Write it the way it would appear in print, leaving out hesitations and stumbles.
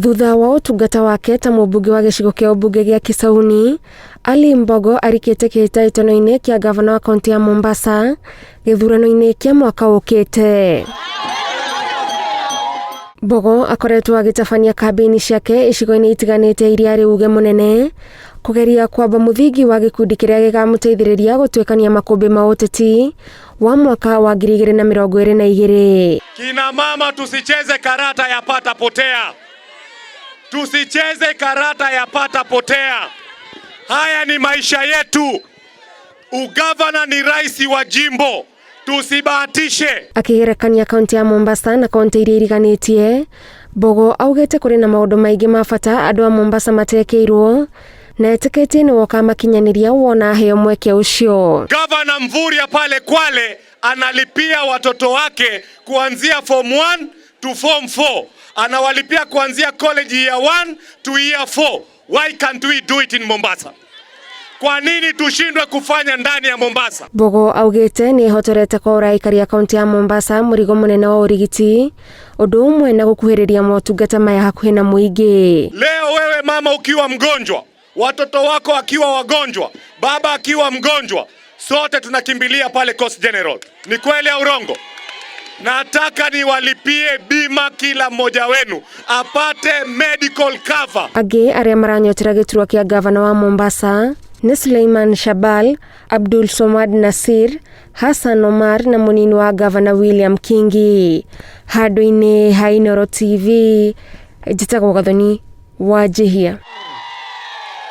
Thutha wa utungata wake ta mũmbunge wa gĩcigo kĩa ũmbunge gĩa Kisauni, Ali Mbogo arikĩte kĩhĩtahĩtano-inĩ kĩa gavana wa kaunti ya Mombasa gĩthurano-inĩ kĩa mwaka ũkĩte. Mbogo akoretwo agĩtabania kambĩini ciake icigo-inĩ itiganĩte iria arĩ uge mũnene kugeria kwamba mũthingi wa gĩkundi kĩrĩa gĩgamũteithĩrĩria gũtuĩkania makũmbĩ ma ũteti wa mwaka wa 2022. Kina mama, tusicheze karata ya pata potea. Tusicheze karata ya pata potea. Haya ni maisha yetu. Ugavana ni rais wa jimbo. Tusibahatishe. Akigerekania kaunti ya Mombasa na kaunti iria iriganĩtie, Mbogo augĩte kũrĩ na maũndũ maingĩ ma bata andũ a Mombasa matekeirwo na etĩkĩtie nĩ woka makinyanĩria wona heo mweke ũcio. Gavana Mvurya pale Kwale analipia watoto wake kuanzia form 1 to form 4. Anawalipia kuanzia college year 1 to year 4. Why can't we do it in Mombasa? Kwa nini tushindwe kufanya ndani ya Mombasa? Mbogo augĩte nĩ hotorete kwa ũraikari ya kaunti ya Mombasa mũrigo mũnene wa ũrigiti, ũndũ ũmwe na gũkuhĩrĩria motungata maya hakuhĩ na mũingĩ. Leo wewe mama ukiwa mgonjwa, watoto wako akiwa wagonjwa, baba akiwa mgonjwa, sote tunakimbilia pale Coast General. Ni kweli au urongo? Nataka niwalipie bima kila mmoja wenu apate medical cover. Angĩ arĩa maranyotera gĩturwa kĩa gavana wa Mombasa ni Suleiman Shabal, Abdul Somad Nasir, Hassan Omar na munini wa gavana William Kingi. Handũ-inĩ ha Inooro TV, njĩtagwo Gathoni Wanjihia.